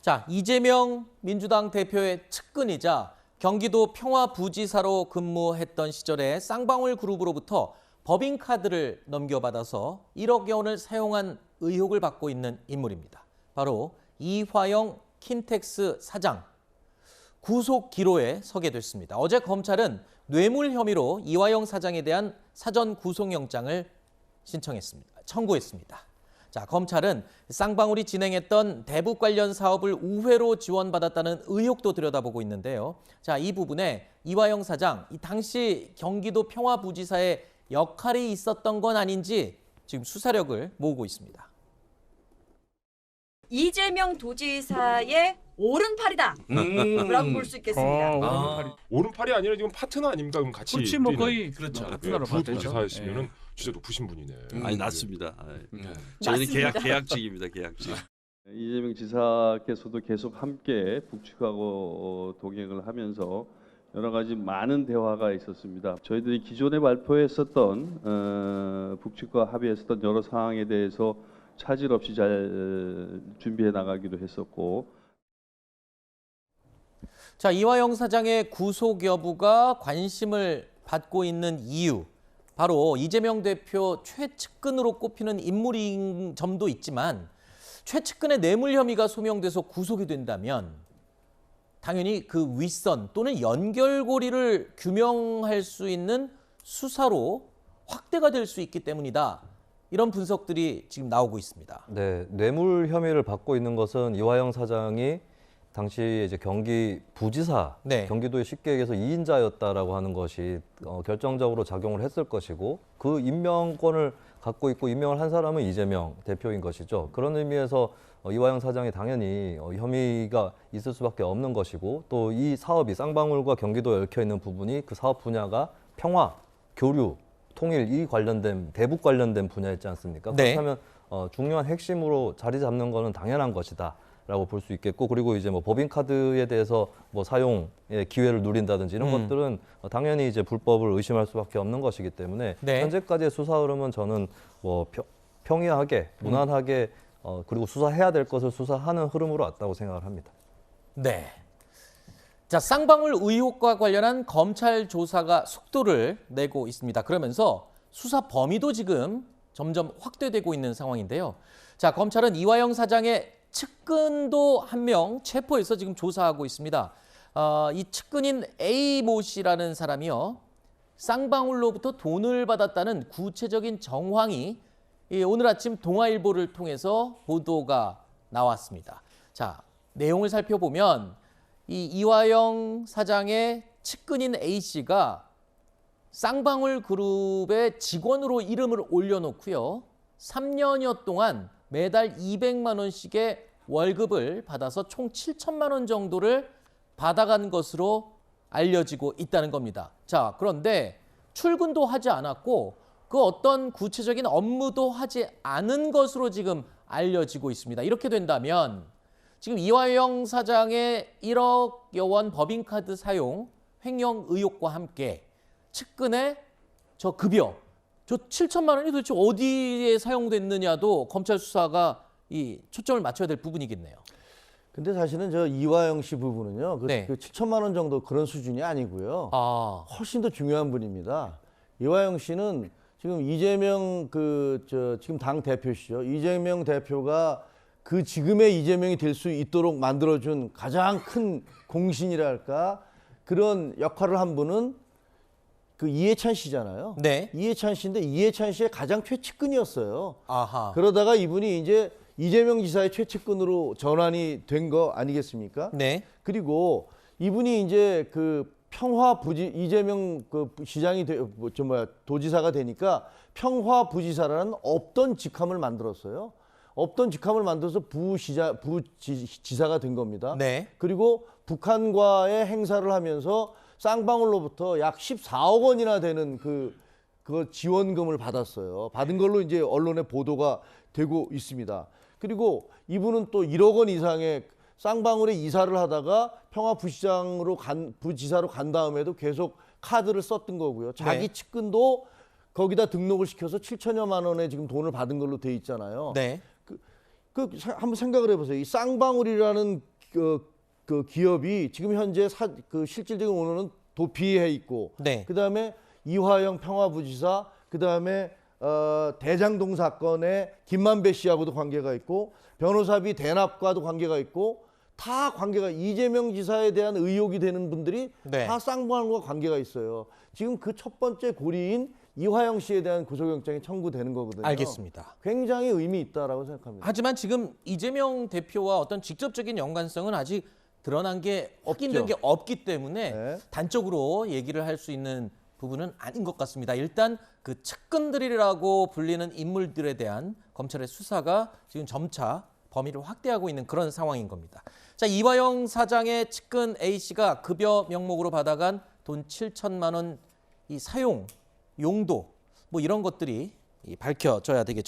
자, 이재명 민주당 대표의 측근이자 경기도 평화부지사로 근무했던 시절에 쌍방울 그룹으로부터 법인카드를 넘겨받아서 1억여 원을 사용한 의혹을 받고 있는 인물입니다. 바로 이화영 킨텍스 사장. 구속 기로에 서게 됐습니다. 어제 검찰은 뇌물 혐의로 이화영 사장에 대한 사전 구속영장을 청구했습니다. 자, 검찰은 쌍방울이 진행했던 대북 관련 사업을 우회로 지원받았다는 의혹도 들여다보고 있는데요. 자, 이 부분에 이화영 사장, 이 당시 경기도 평화부지사의 역할이 있었던 건 아닌지 지금 수사력을 모으고 있습니다. 이재명 도지사의 오른팔이다 라고 볼 수 있겠습니다. 오른팔이 아니라 지금 파트너 아닙니까? 그럼 같이 그렇지 뭐 거의 그렇죠. 파트너로 봤죠. 부지사였으면은 진짜 높으신 분이네. 아니 낮습니다. 저희는 맞습니다. 계약직입니다. 계약직. 이재명 지사께서도 계속 함께 북측하고 동행을 하면서 여러 가지 많은 대화가 있었습니다. 저희들이 기존에 발표했었던 북측과 합의했었던 여러 사항에 대해서 차질 없이 잘 준비해 나가기도 했었고. 자, 이화영 사장의 구속 여부가 관심을 받고 있는 이유, 바로 이재명 대표 최측근으로 꼽히는 인물인 점도 있지만 최측근의 뇌물 혐의가 소명돼서 구속이 된다면 당연히 그 윗선 또는 연결고리를 규명할 수 있는 수사로 확대가 될 수 있기 때문이다. 이런 분석들이 지금 나오고 있습니다. 네, 뇌물 혐의를 받고 있는 것은 이화영 사장이 당시 이제 경기 부지사, 네. 경기도의 쉽게 얘기해서 2인자였다라고 하는 것이 결정적으로 작용을 했을 것이고 그 임명권을 갖고 있고 임명을 한 사람은 이재명 대표인 것이죠. 그런 의미에서 이화영 사장이 당연히 혐의가 있을 수밖에 없는 것이고 또 이 사업이 쌍방울과 경기도에 얽혀 있는 부분이 그 사업 분야가 평화, 교류, 통일 이 관련된 대북 관련된 분야였지 않습니까? 네. 그렇다면 중요한 핵심으로 자리 잡는 것은 당연한 것이다. 라고 볼 수 있겠고 그리고 이제 뭐 법인카드에 대해서 뭐 사용의 기회를 누린다든지 이런 것들은 당연히 이제 불법을 의심할 수밖에 없는 것이기 때문에 네. 현재까지의 수사 흐름은 저는 뭐 평이하게 무난하게 그리고 수사해야 될 것을 수사하는 흐름으로 왔다고 생각을 합니다. 네. 자, 쌍방울 의혹과 관련한 검찰 조사가 속도를 내고 있습니다. 그러면서 수사 범위도 지금 점점 확대되고 있는 상황인데요. 자, 검찰은 이화영 사장의 측근도 한 명 체포해서 지금 조사하고 있습니다. 이 측근인 A 모 씨라는 사람이요. 쌍방울로부터 돈을 받았다는 구체적인 정황이 오늘 아침 동아일보를 통해서 보도가 나왔습니다. 자, 내용을 살펴보면 이 이화영 사장의 측근인 A 씨가 쌍방울 그룹의 직원으로 이름을 올려놓고요. 3년여 동안 매달 200만 원씩의 월급을 받아서 총 7천만 원 정도를 받아간 것으로 알려지고 있다는 겁니다. 자, 그런데 출근도 하지 않았고 그 어떤 구체적인 업무도 하지 않은 것으로 지금 알려지고 있습니다. 이렇게 된다면 지금 이화영 사장의 1억여 원 법인카드 사용 횡령 의혹과 함께 측근의 저 급여, 저 7천만 원이 도대체 어디에 사용됐느냐도 검찰 수사가 이 초점을 맞춰야 될 부분이겠네요. 근데 사실은 저 이화영 씨 부분은요. 네. 그 7천만 원 정도 그런 수준이 아니고요. 아, 훨씬 더 중요한 분입니다. 이화영 씨는 지금 이재명 지금 당 대표시죠. 이재명 대표가 그 지금의 이재명이 될 수 있도록 만들어준 가장 큰 공신이랄까 그런 역할을 한 분은 그 이해찬 씨잖아요. 네. 이해찬 씨인데 이해찬 씨의 가장 최측근이었어요. 아하. 그러다가 이분이 이제 이재명 지사의 최측근으로 전환이 된 거 아니겠습니까? 네. 그리고 이분이 이제 그 이재명 그 시장이 도지사가 되니까 평화부지사라는 없던 직함을 만들었어요. 없던 직함을 만들어서 부지사가 된 겁니다. 네. 그리고 북한과의 행사를 하면서 쌍방울로부터 약 14억 원이나 되는 그 지원금을 받았어요. 받은 걸로 이제 언론에 보도가 되고 있습니다. 그리고 이분은 또 1억 원 이상의 쌍방울에 이사를 하다가 평화부시장으로 부지사로 간 다음에도 계속 카드를 썼던 거고요. 자기 네. 측근도 거기다 등록을 시켜서 7천여만 원에 지금 돈을 받은 걸로 돼 있잖아요. 네. 한번 생각을 해보세요. 이 쌍방울이라는 그 기업이 지금 현재 그 실질적인 오너는 도피해 있고, 네. 그다음에 이화영 평화부지사, 그다음에 대장동 사건에 김만배 씨하고도 관계가 있고, 변호사비 대납과도 관계가 있고, 다 관계가, 이재명 지사에 대한 의혹이 되는 분들이 네. 다 쌍방울과 관계가 있어요. 지금 그 첫 번째 고리인 이화영 씨에 대한 구속영장이 청구되는 거거든요. 알겠습니다. 굉장히 의미 있다라고 생각합니다. 하지만 지금 이재명 대표와 어떤 직접적인 연관성은 아직 드러난 게 확인된 게 없기 때문에 네. 단적으로 얘기를 할 수 있는 부분은 아닌 것 같습니다. 일단 그 측근들이라고 불리는 인물들에 대한 검찰의 수사가 지금 점차 범위를 확대하고 있는 그런 상황인 겁니다. 자, 이화영 사장의 측근 A 씨가 급여 명목으로 받아간 돈 7천만 원 이 사용 용도 뭐 이런 것들이 밝혀져야 되겠죠.